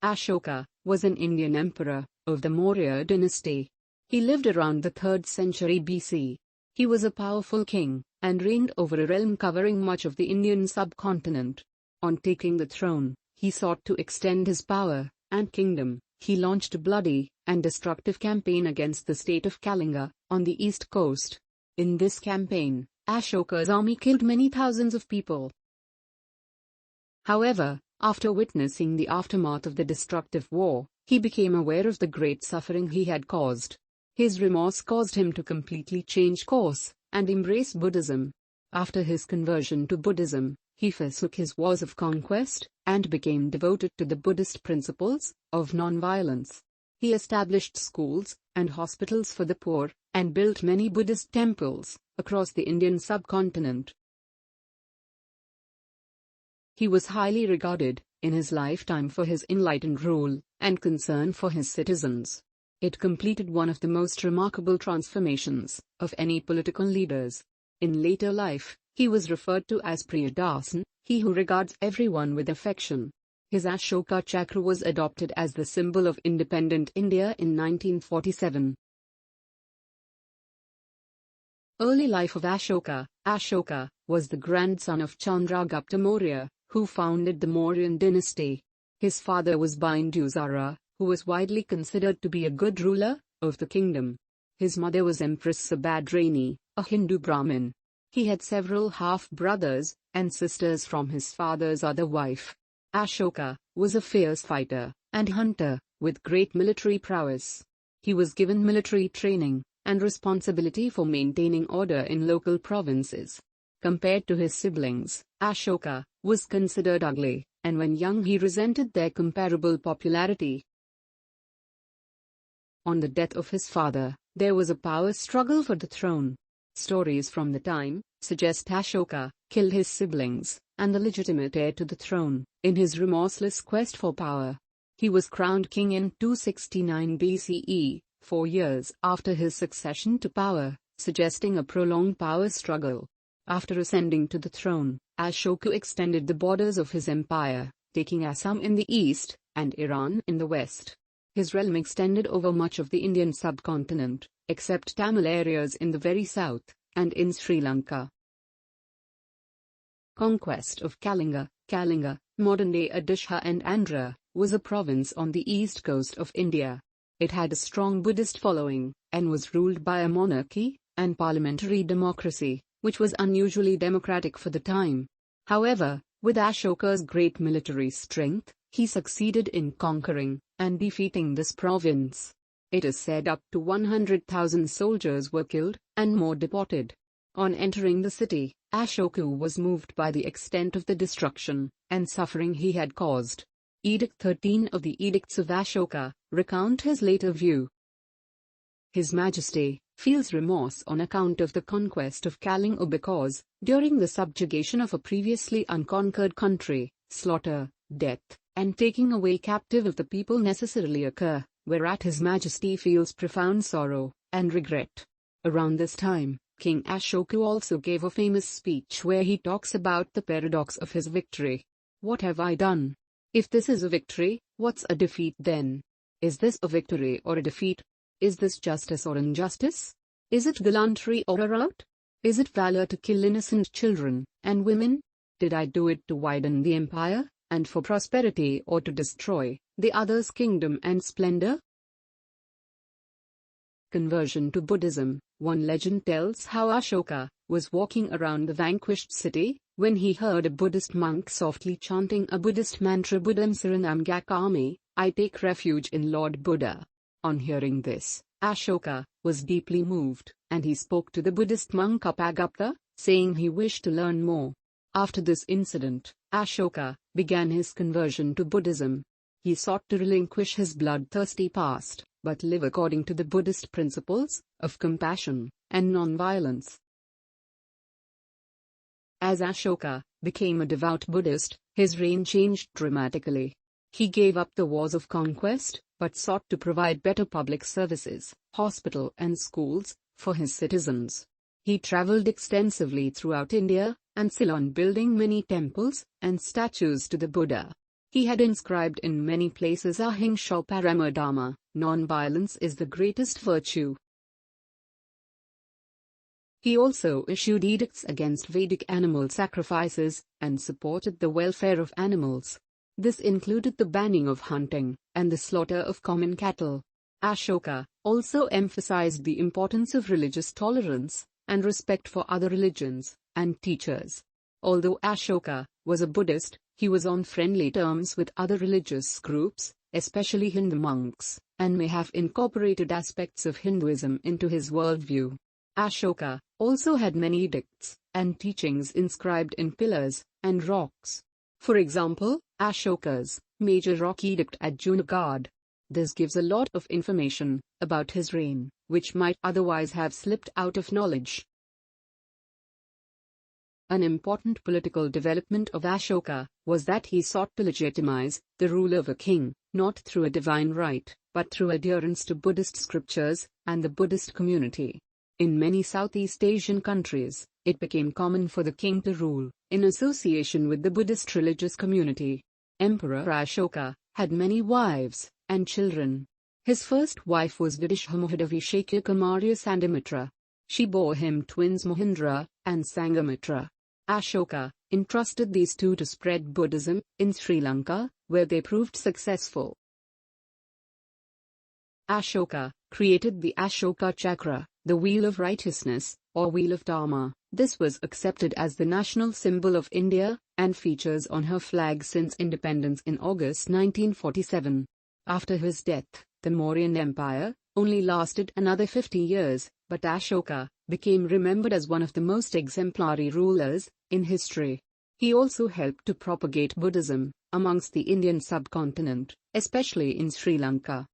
Ashoka was an Indian emperor of the Maurya dynasty. He lived around the 3rd century BC. He was a powerful king and reigned over a realm covering much of the Indian subcontinent. On taking the throne, he sought to extend his power and kingdom. He launched a bloody and destructive campaign against the state of Kalinga on the east coast. In this campaign, Ashoka's army killed many thousands of people. However, after witnessing the aftermath of the destructive war, he became aware of the great suffering he had caused. His remorse caused him to completely change course and embrace Buddhism. After his conversion to Buddhism, he forsook his wars of conquest and became devoted to the Buddhist principles of non-violence. He established schools and hospitals for the poor and built many Buddhist temples across the Indian subcontinent. He was highly regarded in his lifetime for his enlightened rule and concern for his citizens. It completed one of the most remarkable transformations of any political leaders. In later life, he was referred to as Priyadasan, he who regards everyone with affection. His Ashoka Chakra was adopted as the symbol of independent India in 1947. Early life of Ashoka. Ashoka was the grandson of Chandragupta Maurya, who founded the Mauryan dynasty. His father was Bindusara, who was widely considered to be a good ruler of the kingdom. His mother was Empress Subhadrani, a Hindu Brahmin. He had several half-brothers and sisters from his father's other wife. Ashoka was a fierce fighter and hunter with great military prowess. He was given military training and responsibility for maintaining order in local provinces. Compared to his siblings, Ashoka was considered ugly, and when young he resented their comparable popularity. On the death of his father, there was a power struggle for the throne. Stories from the time suggest Ashoka killed his siblings and the legitimate heir to the throne in his remorseless quest for power. He was crowned king in 269 BCE, 4 years after his succession to power, suggesting a prolonged power struggle. After ascending to the throne, Ashoka extended the borders of his empire, taking Assam in the east and Iran in the west. His realm extended over much of the Indian subcontinent, except Tamil areas in the very south and in Sri Lanka. Conquest of Kalinga. Kalinga, modern-day Odisha and Andhra, was a province on the east coast of India. It had a strong Buddhist following and was ruled by a monarchy and parliamentary democracy, which was unusually democratic for the time. However, with Ashoka's great military strength, he succeeded in conquering and defeating this province. It is said up to 100,000 soldiers were killed and more deported. On entering the city, Ashoka was moved by the extent of the destruction and suffering he had caused. Edict 13 of the Edicts of Ashoka recount his later view. His Majesty feels remorse on account of the conquest of Kalinga because, during the subjugation of a previously unconquered country, slaughter, death, and taking away captive of the people necessarily occur, whereat His Majesty feels profound sorrow and regret. Around this time, King Ashoka also gave a famous speech where he talks about the paradox of his victory. What have I done? If this is a victory, what's a defeat then? Is this a victory or a defeat? Is this justice or injustice? Is it gallantry or a rout? Is it valor to kill innocent children and women? Did I do it to widen the empire, and for prosperity, or to destroy the other's kingdom and splendor? Conversion to Buddhism. One legend tells how Ashoka was walking around the vanquished city when he heard a Buddhist monk softly chanting a Buddhist mantra, Buddham Saranam Gacchami, I take refuge in Lord Buddha. On hearing this, Ashoka was deeply moved, and he spoke to the Buddhist monk Upagupta, saying he wished to learn more. After this incident, Ashoka began his conversion to Buddhism. He sought to relinquish his bloodthirsty past, but live according to the Buddhist principles of compassion and non-violence. As Ashoka became a devout Buddhist, his reign changed dramatically. He gave up the wars of conquest, but sought to provide better public services, hospitals and schools, for his citizens. He traveled extensively throughout India and Ceylon, building many temples and statues to the Buddha. He had inscribed in many places Ahimsa Paramo Dharma, non-violence is the greatest virtue. He also issued edicts against Vedic animal sacrifices, and supported the welfare of animals. This included the banning of hunting, and the slaughter of common cattle. Ashoka also emphasized the importance of religious tolerance, and respect for other religions, and teachers. Although Ashoka was a Buddhist, he was on friendly terms with other religious groups, especially Hindu monks, and may have incorporated aspects of Hinduism into his worldview. Ashoka also had many edicts and teachings inscribed in pillars and rocks. For example, Ashoka's major rock edict at Junagadh. This gives a lot of information about his reign, which might otherwise have slipped out of knowledge. An important political development of Ashoka was that he sought to legitimize the rule of a king, not through a divine right, but through adherence to Buddhist scriptures and the Buddhist community. In many Southeast Asian countries, it became common for the king to rule in association with the Buddhist religious community. Emperor Ashoka had many wives and children. His first wife was Vidisha Mahadavishekya Maurya Sandamitra. She bore him twins Mohindra and Sangamitra. Ashoka entrusted these two to spread Buddhism in Sri Lanka, where they proved successful. Ashoka created the Ashoka Chakra, the Wheel of Righteousness, or Wheel of Dharma. This was accepted as the national symbol of India, and features on her flag since independence in August 1947. After his death, the Mauryan Empire only lasted another 50 years, but Ashoka became remembered as one of the most exemplary rulers in history. He also helped to propagate Buddhism amongst the Indian subcontinent, especially in Sri Lanka.